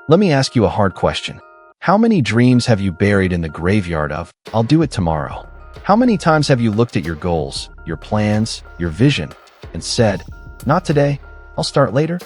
Let me ask you a hard question. How many dreams have you buried in the graveyard of, "I'll do it tomorrow"? How many times have you looked at your goals, your plans, your vision, and said, "Not today, I'll start later"?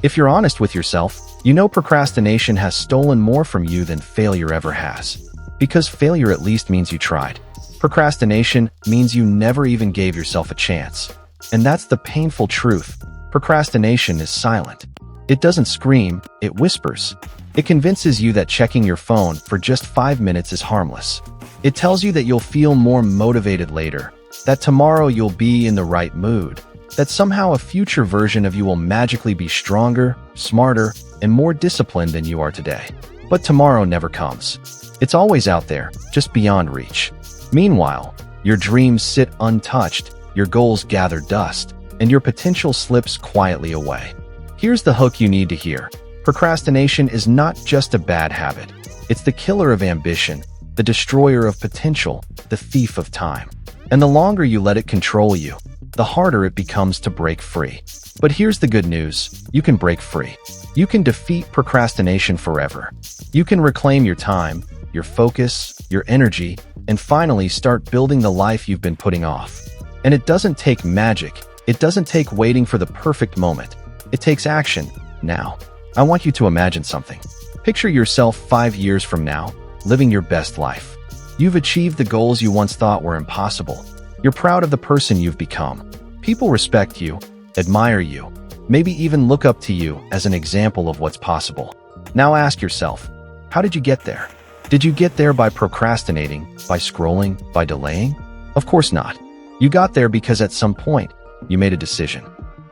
If you're honest with yourself, you know procrastination has stolen more from you than failure ever has. Because failure at least means you tried. Procrastination means you never even gave yourself a chance. And that's the painful truth. Procrastination is silent. It doesn't scream, it whispers. It convinces you that checking your phone for just 5 minutes is harmless. It tells you that you'll feel more motivated later, that tomorrow you'll be in the right mood, that somehow a future version of you will magically be stronger, smarter, and more disciplined than you are today. But tomorrow never comes. It's always out there, just beyond reach. Meanwhile, your dreams sit untouched, your goals gather dust, and your potential slips quietly away. Here's the hook you need to hear. Procrastination is not just a bad habit. It's the killer of ambition, the destroyer of potential, the thief of time. And the longer you let it control you, the harder it becomes to break free. But here's the good news. You can break free. You can defeat procrastination forever. You can reclaim your time, your focus, your energy, and finally start building the life you've been putting off. And it doesn't take magic. It doesn't take waiting for the perfect moment. It takes action, now. I want you to imagine something. Picture yourself 5 years from now, living your best life. You've achieved the goals you once thought were impossible. You're proud of the person you've become. People respect you, admire you, maybe even look up to you as an example of what's possible. Now ask yourself, how did you get there? Did you get there by procrastinating, by scrolling, by delaying? Of course not. You got there because at some point, you made a decision.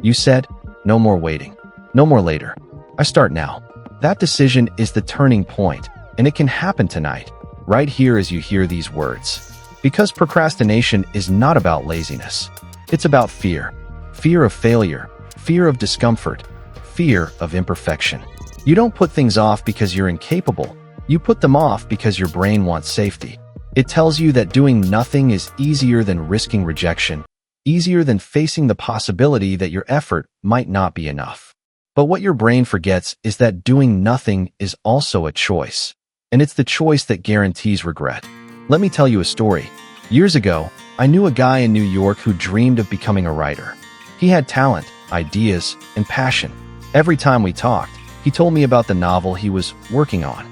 You said, no more waiting, no more later. I start now. That decision is the turning point, and it can happen tonight, right here as you hear these words. Because procrastination is not about laziness. It's about fear. Fear of failure, fear of discomfort, fear of imperfection. You don't put things off because you're incapable. You put them off because your brain wants safety. It tells you that doing nothing is easier than risking rejection, easier than facing the possibility that your effort might not be enough. But what your brain forgets is that doing nothing is also a choice. And it's the choice that guarantees regret. Let me tell you a story. Years ago, I knew a guy in New York who dreamed of becoming a writer. He had talent, ideas, and passion. Every time we talked, he told me about the novel he was working on.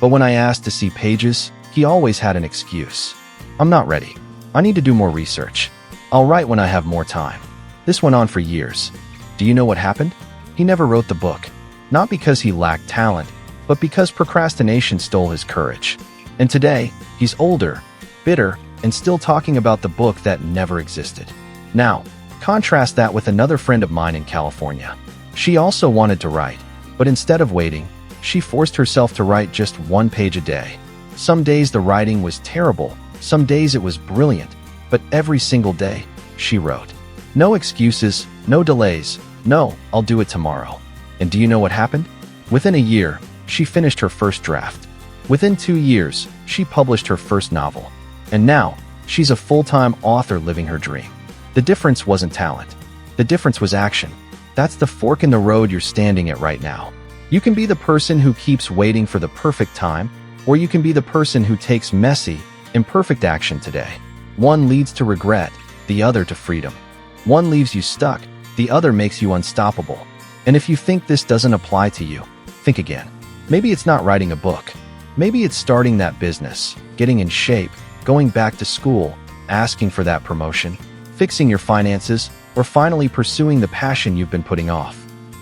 But when I asked to see pages, he always had an excuse. I'm not ready. I need to do more research. I'll write when I have more time. This went on for years. Do you know what happened? He never wrote the book. Not because he lacked talent, but because procrastination stole his courage. And today, he's older, bitter, and still talking about the book that never existed. Now, contrast that with another friend of mine in California. She also wanted to write, but instead of waiting, she forced herself to write just 1 page a day. Some days the writing was terrible, some days it was brilliant, but every single day, she wrote. No excuses, no delays, no, I'll do it tomorrow. And do you know what happened? Within a year, she finished her first draft. Within 2 years, she published her first novel. And now, she's a full-time author living her dream. The difference wasn't talent. The difference was action. That's the fork in the road you're standing at right now. You can be the person who keeps waiting for the perfect time, or you can be the person who takes messy, imperfect action today. One leads to regret, the other to freedom. One leaves you stuck, the other makes you unstoppable. And if you think this doesn't apply to you, think again. Maybe it's not writing a book. Maybe it's starting that business, getting in shape, going back to school, asking for that promotion, fixing your finances, or finally pursuing the passion you've been putting off.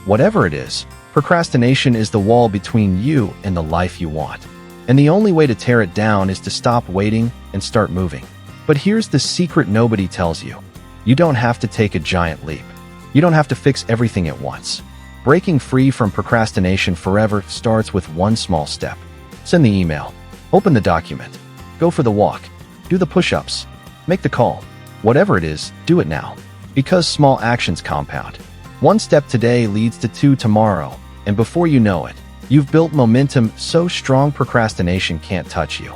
Whatever it is, procrastination is the wall between you and the life you want. And the only way to tear it down is to stop waiting and start moving. But here's the secret nobody tells you. You don't have to take a giant leap. You don't have to fix everything at once. Breaking free from procrastination forever starts with one small step. Send the email. Open the document. Go for the walk. Do the push-ups. Make the call. Whatever it is, do it now. Because small actions compound. 1 step today leads to 2 tomorrow, and before you know it, you've built momentum so strong procrastination can't touch you.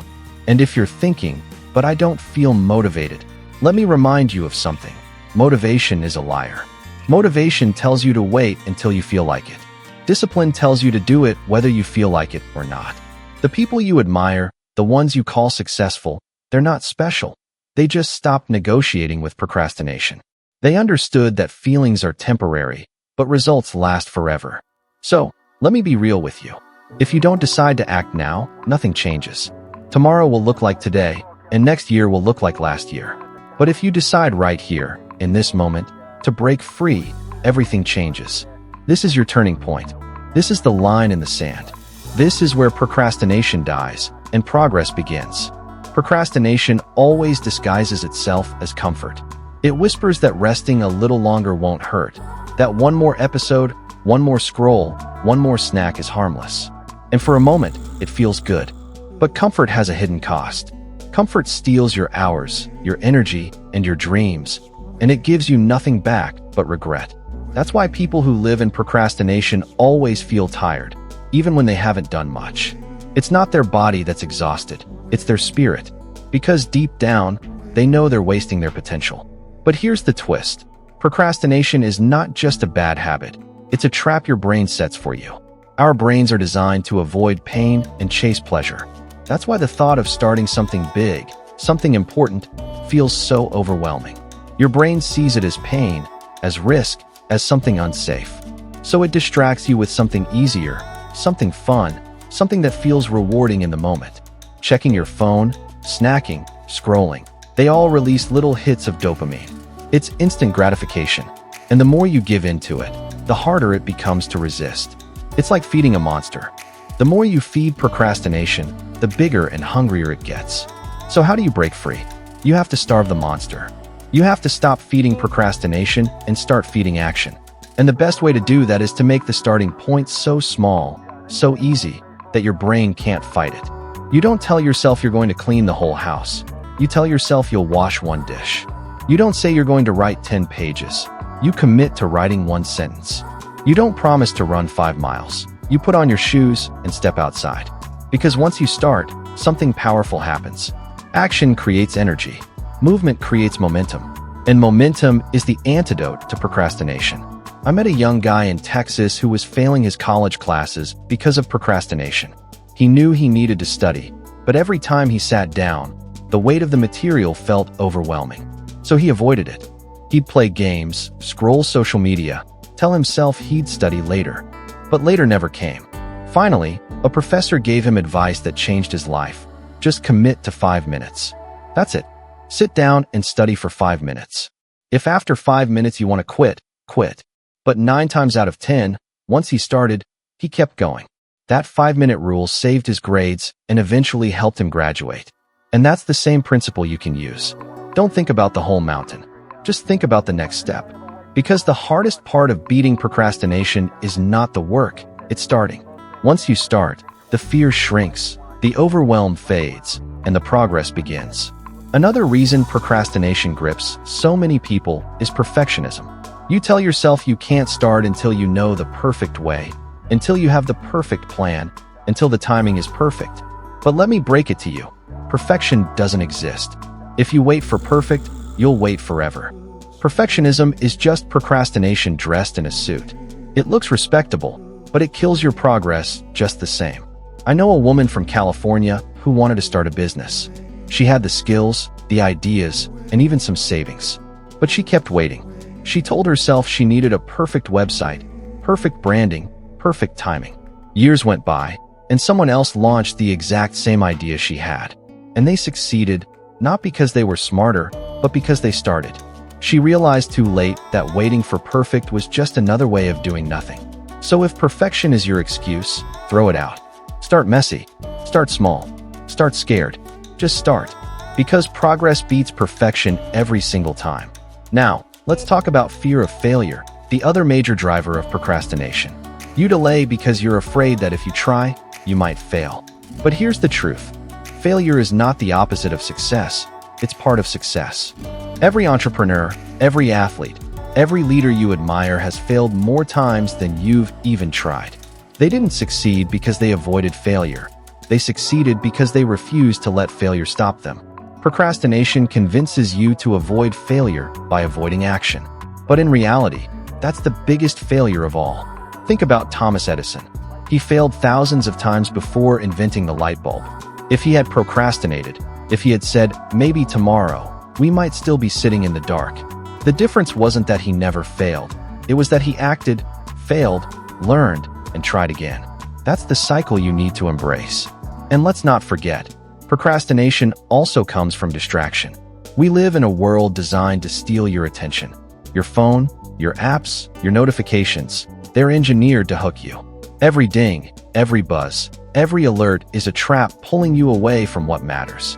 And if you're thinking, but I don't feel motivated, let me remind you of something. Motivation is a liar. Motivation tells you to wait until you feel like it. Discipline tells you to do it whether you feel like it or not. The people you admire, the ones you call successful, they're not special. They just stopped negotiating with procrastination. They understood that feelings are temporary, but results last forever. So, let me be real with you. If you don't decide to act now, nothing changes. Tomorrow will look like today, and next year will look like last year. But if you decide right here, in this moment, to break free, everything changes. This is your turning point. This is the line in the sand. This is where procrastination dies and progress begins. Procrastination always disguises itself as comfort. It whispers that resting a little longer won't hurt, that one more episode, one more scroll, one more snack is harmless. And for a moment, it feels good. But comfort has a hidden cost. Comfort steals your hours, your energy, and your dreams, and it gives you nothing back but regret. That's why people who live in procrastination always feel tired, even when they haven't done much. It's not their body that's exhausted, it's their spirit, because deep down, they know they're wasting their potential. But here's the twist. Procrastination is not just a bad habit, it's a trap your brain sets for you. Our brains are designed to avoid pain and chase pleasure. That's why the thought of starting something big, something important, feels so overwhelming. Your brain sees it as pain, as risk, as something unsafe. So it distracts you with something easier, something fun, something that feels rewarding in the moment. Checking your phone, snacking, scrolling. They all release little hits of dopamine. It's instant gratification. And the more you give into it, the harder it becomes to resist. It's like feeding a monster. The more you feed procrastination, the bigger and hungrier it gets. So how do you break free? You have to starve the monster. You have to stop feeding procrastination and start feeding action. And the best way to do that is to make the starting point so small, so easy, that your brain can't fight it. You don't tell yourself you're going to clean the whole house. You tell yourself you'll wash one dish. You don't say you're going to write 10 pages. You commit to writing one sentence. You don't promise to run 5 miles. You put on your shoes and step outside. Because once you start, something powerful happens. Action creates energy. Movement creates momentum. And momentum is the antidote to procrastination. I met a young guy in Texas who was failing his college classes because of procrastination. He knew he needed to study, but every time he sat down, the weight of the material felt overwhelming. So he avoided it. He'd play games, scroll social media, tell himself he'd study later. But later never came. Finally, a professor gave him advice that changed his life. Just commit to 5 minutes. That's it. Sit down and study for 5 minutes. If after 5 minutes you want to quit, quit. But 9 times out of 10, once he started, he kept going. That 5-minute rule saved his grades and eventually helped him graduate. And that's the same principle you can use. Don't think about the whole mountain. Just think about the next step. Because the hardest part of beating procrastination is not the work, it's starting. Once you start, the fear shrinks, the overwhelm fades, and the progress begins. Another reason procrastination grips so many people is perfectionism. You tell yourself you can't start until you know the perfect way, until you have the perfect plan, until the timing is perfect. But let me break it to you. Perfection doesn't exist. If you wait for perfect, you'll wait forever. Perfectionism is just procrastination dressed in a suit. It looks respectable, but it kills your progress just the same. I know a woman from California who wanted to start a business. She had the skills, the ideas, and even some savings. But she kept waiting. She told herself she needed a perfect website, perfect branding, perfect timing. Years went by, and someone else launched the exact same idea she had. And they succeeded, not because they were smarter, but because they started. She realized too late that waiting for perfect was just another way of doing nothing. So if perfection is your excuse, throw it out. Start messy. Start small. Start scared. Just start. Because progress beats perfection every single time. Now, let's talk about fear of failure, the other major driver of procrastination. You delay because you're afraid that if you try, you might fail. But here's the truth. Failure is not the opposite of success. It's part of success. Every entrepreneur, every athlete, every leader you admire has failed more times than you've even tried. They didn't succeed because they avoided failure. They succeeded because they refused to let failure stop them. Procrastination convinces you to avoid failure by avoiding action. But in reality, that's the biggest failure of all. Think about Thomas Edison. He failed thousands of times before inventing the light bulb. If he had procrastinated, if he had said, maybe tomorrow, we might still be sitting in the dark. The difference wasn't that he never failed. It was that he acted, failed, learned, and tried again. That's the cycle you need to embrace. And let's not forget, procrastination also comes from distraction. We live in a world designed to steal your attention. Your phone, your apps, your notifications, they're engineered to hook you. Every ding, every buzz, every alert is a trap pulling you away from what matters.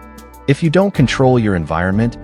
If you don't control your environment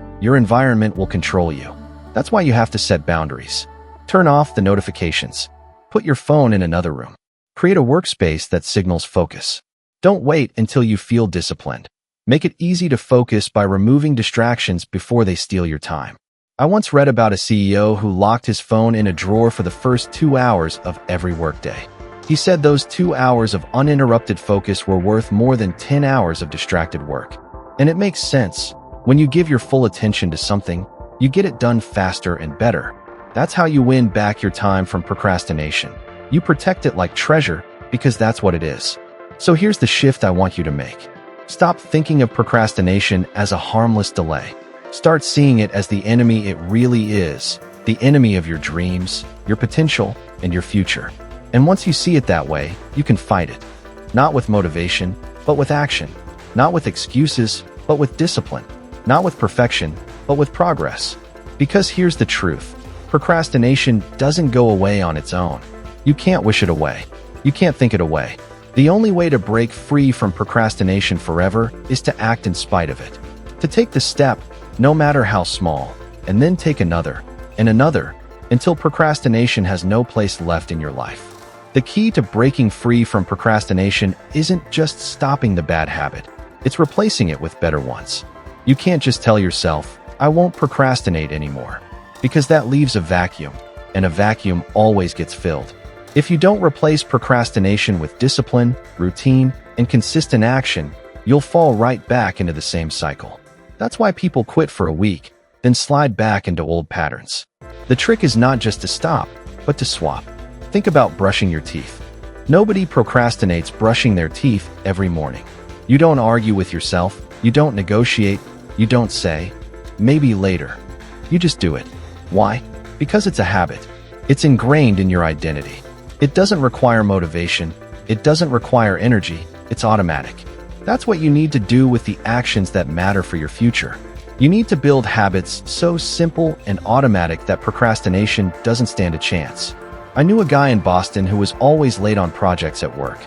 will control you. That's why you have to set boundaries. Turn off the notifications. Put your phone in another room. Create a workspace that signals focus. Don't wait until you feel disciplined. Make it easy to focus by removing distractions before they steal your time. I once read about a CEO who locked his phone in a drawer for the first 2 hours of every workday. He said those 2 hours of uninterrupted focus were worth more than 10 hours of distracted work. And it makes sense. When you give your full attention to something, you get it done faster and better. That's how you win back your time from procrastination. You protect it like treasure because that's what it is. So here's the shift I want you to make. Stop thinking of procrastination as a harmless delay. Start seeing it as the enemy it really is, the enemy of your dreams, your potential, and your future. And once you see it that way, you can fight it. Not with motivation, but with action. Not with excuses, but with discipline. Not with perfection, but with progress. Because here's the truth. Procrastination doesn't go away on its own. You can't wish it away. You can't think it away. The only way to break free from procrastination forever is to act in spite of it. To take the step, no matter how small, and then take another, and another, until procrastination has no place left in your life. The key to breaking free from procrastination isn't just stopping the bad habit. It's replacing it with better ones. You can't just tell yourself, I won't procrastinate anymore, because that leaves a vacuum, and a vacuum always gets filled. If you don't replace procrastination with discipline, routine, and consistent action, you'll fall right back into the same cycle. That's why people quit for a week, then slide back into old patterns. The trick is not just to stop, but to swap. Think about brushing your teeth. Nobody procrastinates brushing their teeth every morning. You don't argue with yourself, you don't negotiate, you don't say, maybe later. You just do it. Why? Because it's a habit. It's ingrained in your identity. It doesn't require motivation. It doesn't require energy. It's automatic. That's what you need to do with the actions that matter for your future. You need to build habits so simple and automatic that procrastination doesn't stand a chance. I knew a guy in Boston who was always late on projects at work.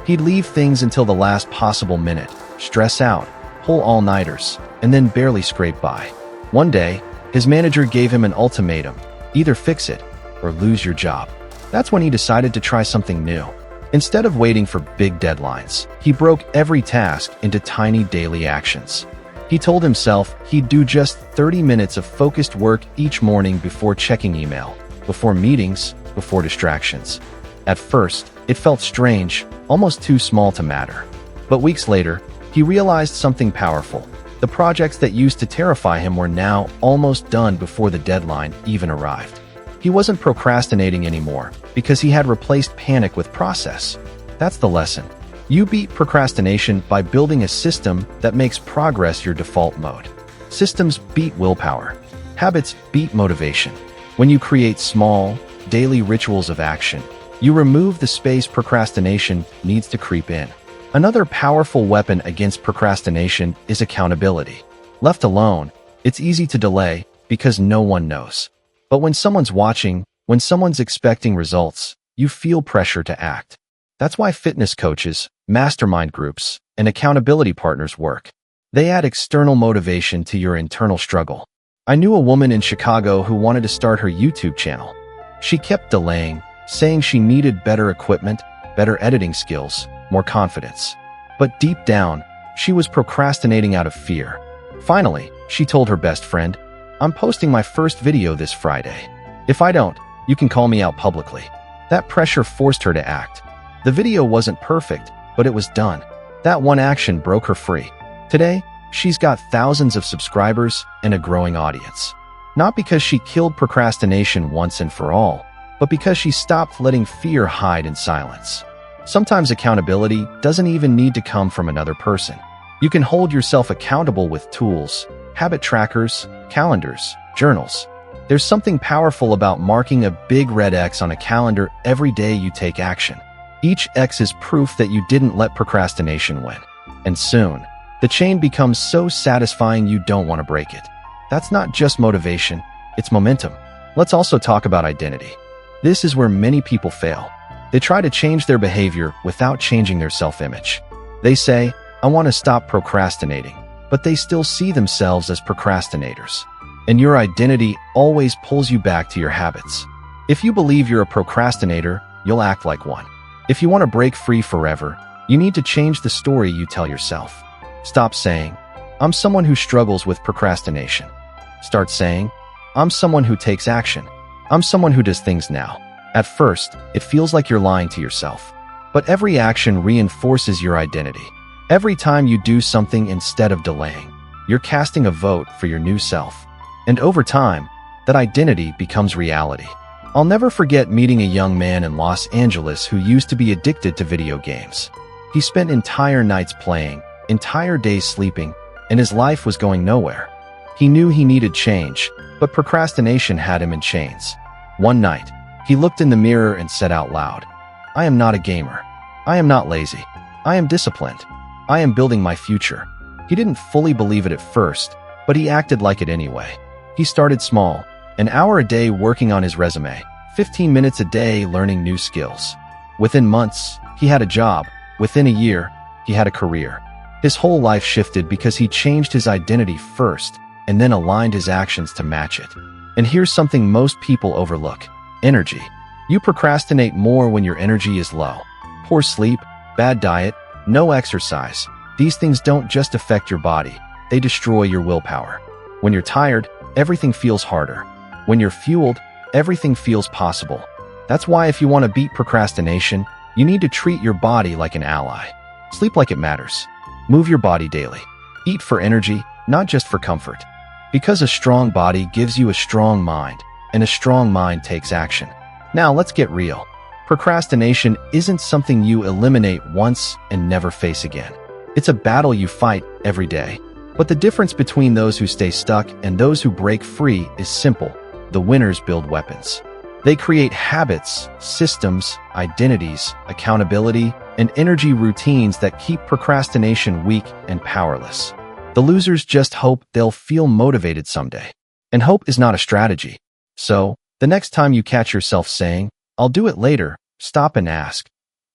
He'd leave things until the last possible minute, stress out, pull all-nighters, and then barely scrape by. One day, his manager gave him an ultimatum: either fix it or lose your job. That's when he decided to try something new. Instead of waiting for big deadlines, he broke every task into tiny daily actions. He told himself he'd do just 30 minutes of focused work each morning before checking email, before meetings, before distractions. At first, it felt strange, almost too small to matter. But weeks later, he realized something powerful. The projects that used to terrify him were now almost done before the deadline even arrived. He wasn't procrastinating anymore because he had replaced panic with process. That's the lesson. You beat procrastination by building a system that makes progress your default mode. Systems beat willpower. Habits beat motivation. When you create small, daily rituals of action, you remove the space procrastination needs to creep in. Another powerful weapon against procrastination is accountability. Left alone, it's easy to delay because no one knows. But when someone's watching, when someone's expecting results, you feel pressure to act. That's why fitness coaches, mastermind groups, and accountability partners work. They add external motivation to your internal struggle. I knew a woman in Chicago who wanted to start her YouTube channel. She kept delaying, saying she needed better equipment, better editing skills, more confidence. But deep down, she was procrastinating out of fear. Finally, she told her best friend, I'm posting my first video this Friday. If I don't, you can call me out publicly. That pressure forced her to act. The video wasn't perfect, but it was done. That one action broke her free. Today, she's got thousands of subscribers and a growing audience. Not because she killed procrastination once and for all, but because she stopped letting fear hide in silence. Sometimes accountability doesn't even need to come from another person. You can hold yourself accountable with tools, habit trackers, calendars, journals. There's something powerful about marking a big red X on a calendar every day you take action. Each X is proof that you didn't let procrastination win. And soon, the chain becomes so satisfying you don't want to break it. That's not just motivation, it's momentum. Let's also talk about identity. This is where many people fail. They try to change their behavior without changing their self-image. They say, I want to stop procrastinating, but they still see themselves as procrastinators. And your identity always pulls you back to your habits. If you believe you're a procrastinator, you'll act like one. If you want to break free forever, you need to change the story you tell yourself. Stop saying, I'm someone who struggles with procrastination. Start saying, I'm someone who takes action. I'm someone who does things now. At first, it feels like you're lying to yourself. But every action reinforces your identity. Every time you do something instead of delaying, you're casting a vote for your new self. And over time, that identity becomes reality. I'll never forget meeting a young man in Los Angeles who used to be addicted to video games. He spent entire nights playing, entire days sleeping, and his life was going nowhere. He knew he needed change, but procrastination had him in chains. One night, he looked in the mirror and said out loud, I am not a gamer. I am not lazy. I am disciplined. I am building my future. He didn't fully believe it at first, but he acted like it anyway. He started small, an hour a day working on his resume, 15 minutes a day learning new skills. Within months, he had a job. Within a year, he had a career. His whole life shifted because he changed his identity first and then aligned his actions to match it. And here's something most people overlook: energy. You procrastinate more when your energy is low. Poor sleep, bad diet, no exercise. These things don't just affect your body, they destroy your willpower. When you're tired, everything feels harder. When you're fueled, everything feels possible. That's why if you want to beat procrastination, you need to treat your body like an ally. Sleep like it matters. Move your body daily. Eat for energy, not just for comfort. Because a strong body gives you a strong mind, and a strong mind takes action. Now let's get real. Procrastination isn't something you eliminate once and never face again. It's a battle you fight every day. But the difference between those who stay stuck and those who break free is simple. The winners build weapons. They create habits, systems, identities, accountability, and energy routines that keep procrastination weak and powerless. The losers just hope they'll feel motivated someday. And hope is not a strategy. So, the next time you catch yourself saying, I'll do it later, stop and ask,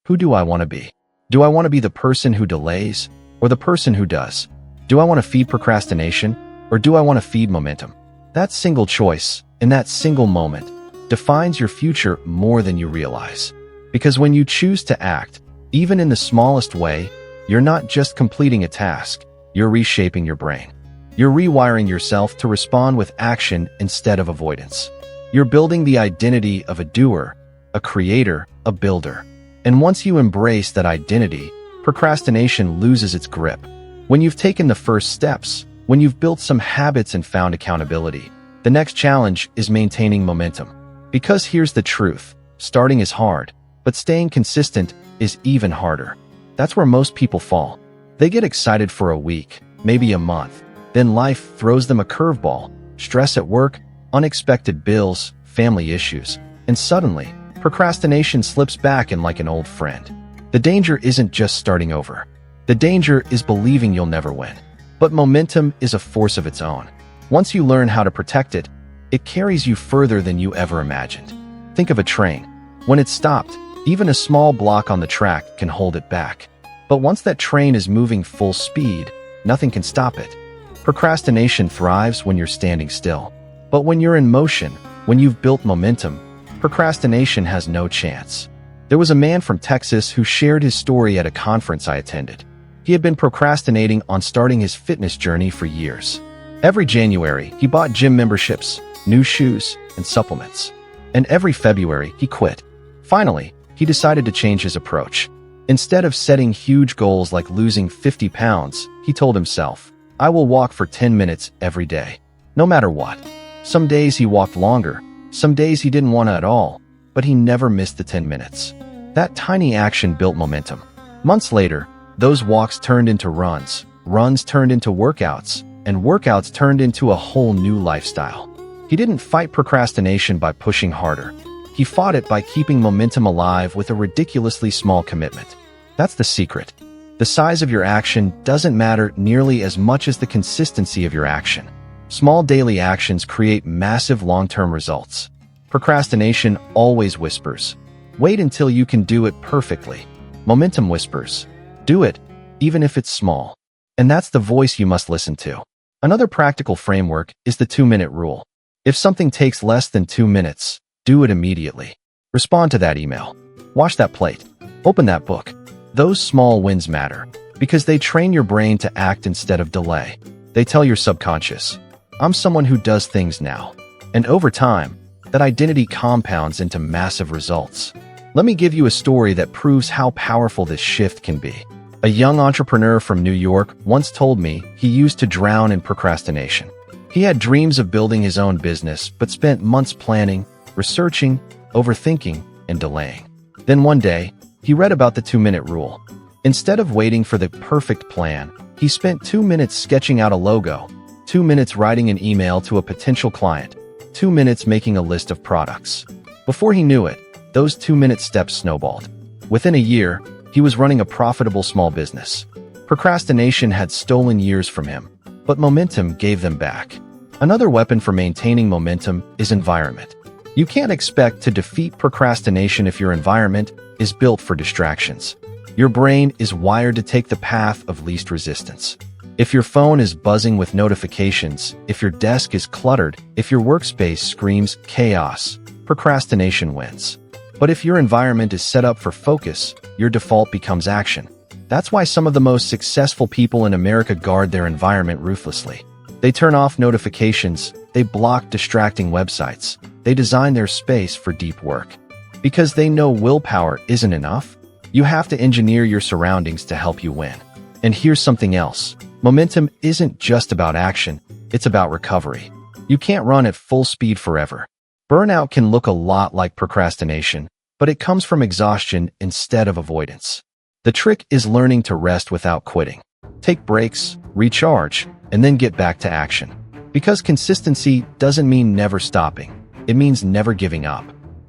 who do I want to be? Do I want to be the person who delays or the person who does? Do I want to feed procrastination or do I want to feed momentum? That single choice, in that single moment, defines your future more than you realize. Because when you choose to act, even in the smallest way, you're not just completing a task, you're reshaping your brain. You're rewiring yourself to respond with action instead of avoidance. You're building the identity of a doer, a creator, a builder. And once you embrace that identity, procrastination loses its grip. When you've taken the first steps, when you've built some habits and found accountability, the next challenge is maintaining momentum. Because here's the truth, starting is hard, but staying consistent is even harder. That's where most people fall. They get excited for a week, maybe a month. Then life throws them a curveball, stress at work, unexpected bills, family issues, and suddenly, procrastination slips back in like an old friend. The danger isn't just starting over. The danger is believing you'll never win. But momentum is a force of its own. Once you learn how to protect it, it carries you further than you ever imagined. Think of a train. When it's stopped, even a small block on the track can hold it back. But once that train is moving full speed, nothing can stop it. Procrastination thrives when you're standing still. But when you're in motion, when you've built momentum, procrastination has no chance. There was a man from Texas who shared his story at a conference I attended. He had been procrastinating on starting his fitness journey for years. Every January, he bought gym memberships, new shoes, and supplements. And every February, he quit. Finally, he decided to change his approach. Instead of setting huge goals like losing 50 pounds, he told himself, I will walk for 10 minutes every day, no matter what. Some days he walked longer, some days he didn't want to at all. but he never missed the 10 minutes. That tiny action built momentum. Months later, those walks turned into runs, runs turned into workouts, and workouts turned into a whole new lifestyle. He didn't fight procrastination by pushing harder. He fought it by keeping momentum alive with a ridiculously small commitment. That's the secret. The size of your action doesn't matter nearly as much as the consistency of your action. Small daily actions create massive long-term results. Procrastination always whispers, "Wait until you can do it perfectly." Momentum whispers, "Do it, even if it's small." And that's the voice you must listen to. Another practical framework is the 2-minute rule. If something takes less than 2 minutes, do it immediately. Respond to that email. Wash that plate. Open that book. Those small wins matter because they train your brain to act instead of delay. They tell your subconscious, "I'm someone who does things now." And over time, that identity compounds into massive results. Let me give you a story that proves how powerful this shift can be. A young entrepreneur from New York once told me he used to drown in procrastination. He had dreams of building his own business, but spent months planning, researching, overthinking, and delaying. Then one day, he read about the 2-minute rule. Instead of waiting for the perfect plan, he spent 2 minutes sketching out a logo, 2 minutes writing an email to a potential client, 2 minutes making a list of products. Before he knew it, those 2-minute steps snowballed. Within a year, he was running a profitable small business. Procrastination had stolen years from him, but momentum gave them back. Another weapon for maintaining momentum is environment. You can't expect to defeat procrastination if your environment is built for distractions. Your brain is wired to take the path of least resistance. If your phone is buzzing with notifications, if your desk is cluttered, if your workspace screams chaos, procrastination wins. But if your environment is set up for focus, your default becomes action. That's why some of the most successful people in America guard their environment ruthlessly. They turn off notifications, they block distracting websites, they design their space for deep work. Because they know willpower isn't enough, you have to engineer your surroundings to help you win. And here's something else. Momentum isn't just about action, it's about recovery. You can't run at full speed forever. Burnout can look a lot like procrastination, but it comes from exhaustion instead of avoidance. The trick is learning to rest without quitting. Take breaks, recharge, and then get back to action. Because consistency doesn't mean never stopping. It means never giving up.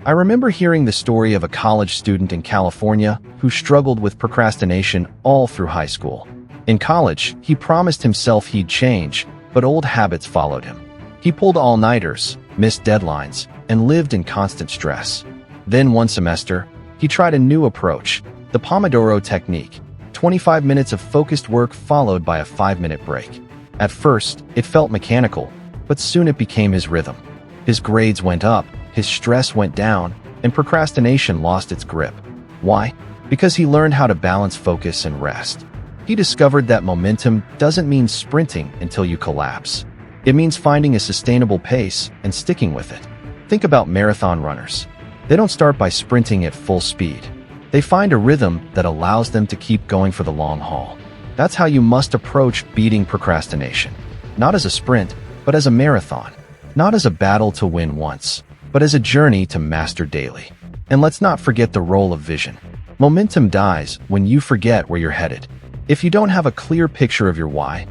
I remember hearing the story of a college student in California who struggled with procrastination all through high school. In college, he promised himself he'd change, but old habits followed him. He pulled all-nighters, missed deadlines, and lived in constant stress. Then one semester, he tried a new approach, the Pomodoro technique, 25 minutes of focused work followed by a 5-minute break. At first, it felt mechanical, but soon it became his rhythm. His grades went up, his stress went down, and procrastination lost its grip. Why? Because he learned how to balance focus and rest. He discovered that momentum doesn't mean sprinting until you collapse. It means finding a sustainable pace and sticking with it. Think about marathon runners. They don't start by sprinting at full speed. They find a rhythm that allows them to keep going for the long haul. That's how you must approach beating procrastination. Not as a sprint, but as a marathon. Not as a battle to win once, but as a journey to master daily. And let's not forget the role of vision. Momentum dies when you forget where you're headed. If you don't have a clear picture of your why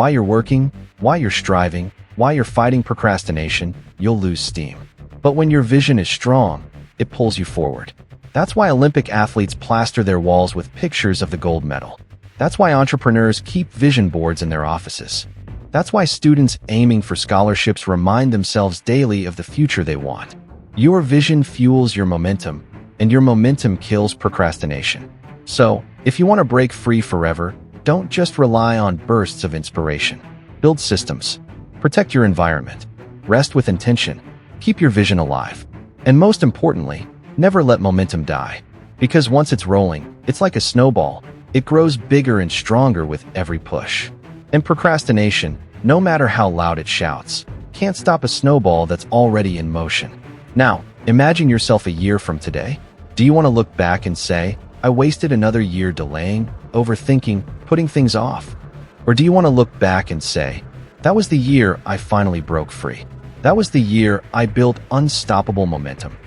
you're working, why you're striving, why you're fighting procrastination, you'll lose steam. But when your vision is strong, it pulls you forward. That's why Olympic athletes plaster their walls with pictures of the gold medal. That's why entrepreneurs keep vision boards in their offices. That's why students aiming for scholarships remind themselves daily of the future they want. Your vision fuels your momentum, and your momentum kills procrastination. So, if you want to break free forever, don't just rely on bursts of inspiration. Build systems. Protect your environment. Rest with intention. Keep your vision alive. And most importantly, never let momentum die. Because once it's rolling, it's like a snowball. It grows bigger and stronger with every push. And procrastination, no matter how loud it shouts, can't stop a snowball that's already in motion. Now, imagine yourself a year from today. Do you want to look back and say, I wasted another year delaying, overthinking, putting things off? Or do you want to look back and say, that was the year I finally broke free. That was the year I built unstoppable momentum.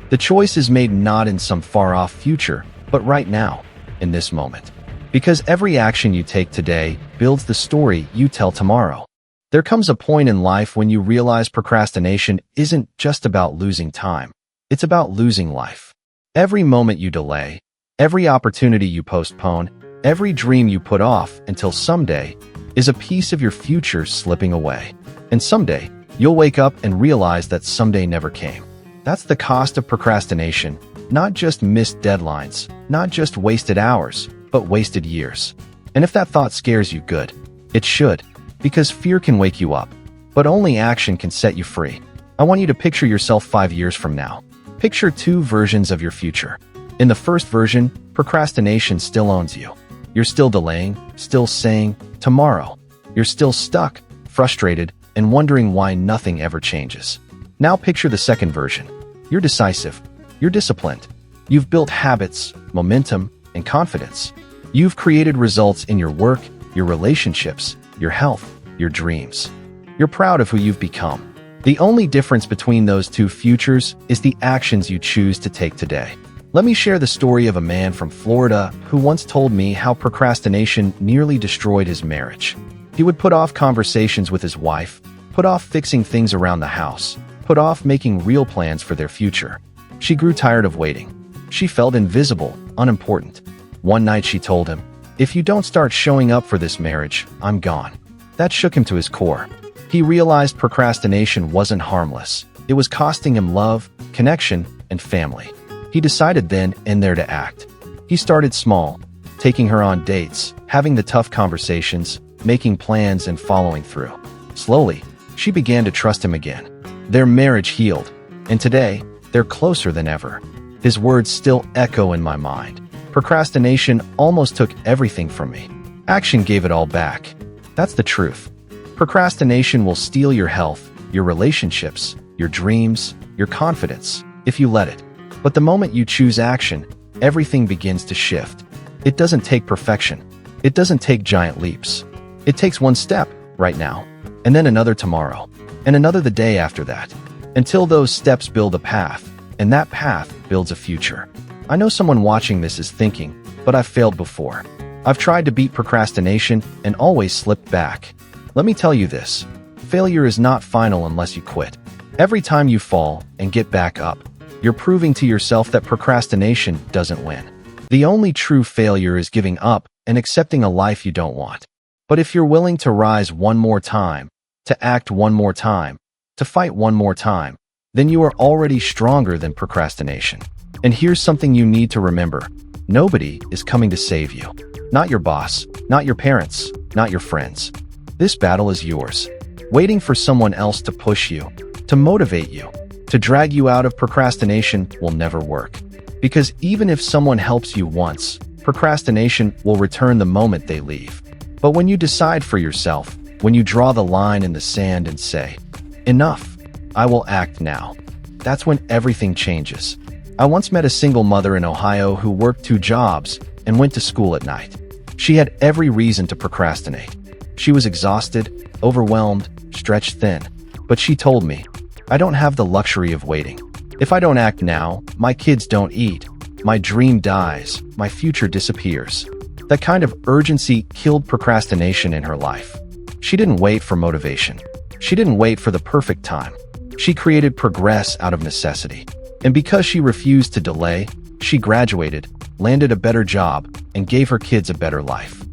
The choice is made not in some far-off future, but right now, in this moment. Because every action you take today builds the story you tell tomorrow. There comes a point in life when you realize procrastination isn't just about losing time. It's about losing life. Every moment you delay, every opportunity you postpone, every dream you put off until someday is a piece of your future slipping away. And someday, you'll wake up and realize that someday never came. That's the cost of procrastination, not just missed deadlines, not just wasted hours, but wasted years. And if that thought scares you, good. It should, because fear can wake you up, but only action can set you free. I want you to picture yourself 5 years from now. Picture 2 versions of your future. In the first version, procrastination still owns you. You're still delaying, still saying, tomorrow. You're still stuck, frustrated, and wondering why nothing ever changes. Now picture the second version. You're decisive. You're disciplined. You've built habits, momentum, and confidence. You've created results in your work, your relationships, your health, your dreams. You're proud of who you've become. The only difference between those 2 futures is the actions you choose to take today. Let me share the story of a man from Florida who once told me how procrastination nearly destroyed his marriage. He would put off conversations with his wife, put off fixing things around the house, put off making real plans for their future. She grew tired of waiting. She felt invisible, unimportant. One night she told him, "If you don't start showing up for this marriage, I'm gone." That shook him to his core. He realized procrastination wasn't harmless. It was costing him love, connection, and family. He decided then and there to act. He started small, taking her on dates, having the tough conversations, making plans and following through. Slowly, she began to trust him again. Their marriage healed, and today, they're closer than ever. His words still echo in my mind. Procrastination almost took everything from me. Action gave it all back. That's the truth. Procrastination will steal your health, your relationships, your dreams, your confidence, if you let it. But the moment you choose action, everything begins to shift. It doesn't take perfection. It doesn't take giant leaps. It takes one step, right now, and then another tomorrow, and another the day after that, until those steps build a path, and that path builds a future. I know someone watching this is thinking, but I've failed before. I've tried to beat procrastination and always slipped back. Let me tell you this, failure is not final unless you quit. Every time you fall and get back up, you're proving to yourself that procrastination doesn't win. The only true failure is giving up and accepting a life you don't want. But if you're willing to rise one more time, to act one more time, to fight one more time, then you are already stronger than procrastination. And here's something you need to remember. Nobody is coming to save you. Not your boss, not your parents, not your friends. This battle is yours. Waiting for someone else to push you, to motivate you, to drag you out of procrastination will never work. Because even if someone helps you once, procrastination will return the moment they leave. But when you decide for yourself, when you draw the line in the sand and say, "Enough, I will act now," that's when everything changes. I once met a single mother in Ohio who worked 2 jobs and went to school at night. She had every reason to procrastinate. She was exhausted, overwhelmed, stretched thin. But she told me, "I don't have the luxury of waiting. If I don't act now, my kids don't eat. My dream dies. My future disappears." That kind of urgency killed procrastination in her life. She didn't wait for motivation. She didn't wait for the perfect time. She created progress out of necessity. And because she refused to delay, she graduated, landed a better job, and gave her kids a better life.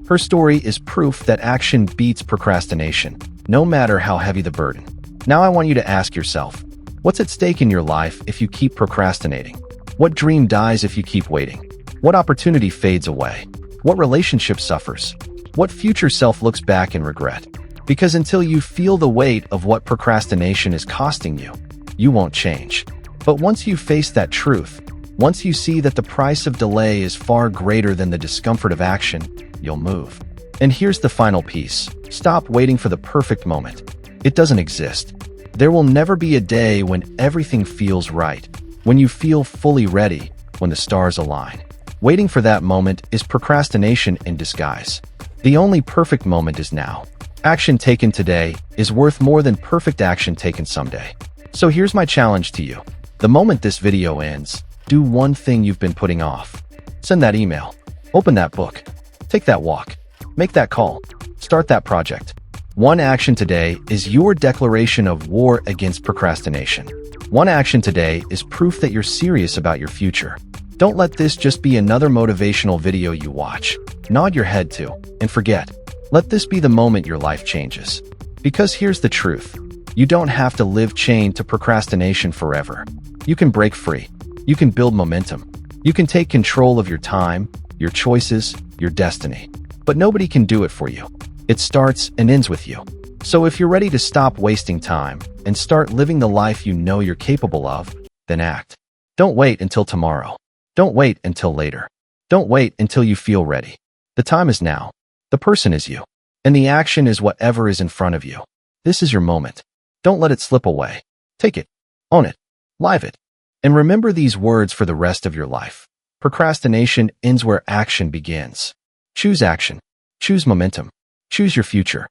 Her story is proof that action beats procrastination, no matter how heavy the burden. Now I want you to ask yourself, what's at stake in your life if you keep procrastinating? What dream dies if you keep waiting? What opportunity fades away? What relationship suffers? What future self looks back in regret? Because until you feel the weight of what procrastination is costing you, you won't change. But once you face that truth, once you see that the price of delay is far greater than the discomfort of action, you'll move. And here's the final piece. Stop waiting for the perfect moment. It doesn't exist. There will never be a day when everything feels right, when you feel fully ready, when the stars align. Waiting for that moment is procrastination in disguise. The only perfect moment is now. Action taken today is worth more than perfect action taken someday. So here's my challenge to you. The moment this video ends, do one thing you've been putting off. Send that email. Open that book. Take that walk. Make that call. Start that project. One action today is your declaration of war against procrastination. One action today is proof that you're serious about your future. Don't let this just be another motivational video you watch. Nod your head to, and forget. Let this be the moment your life changes. Because here's the truth. You don't have to live chained to procrastination forever. You can break free. You can build momentum. You can take control of your time, your choices, your destiny. But nobody can do it for you. It starts and ends with you. So if you're ready to stop wasting time and start living the life you know you're capable of, then act. Don't wait until tomorrow. Don't wait until later. Don't wait until you feel ready. The time is now. The person is you. And the action is whatever is in front of you. This is your moment. Don't let it slip away. Take it. Own it. Live it. And remember these words for the rest of your life. Procrastination ends where action begins. Choose action. Choose momentum. Choose your future.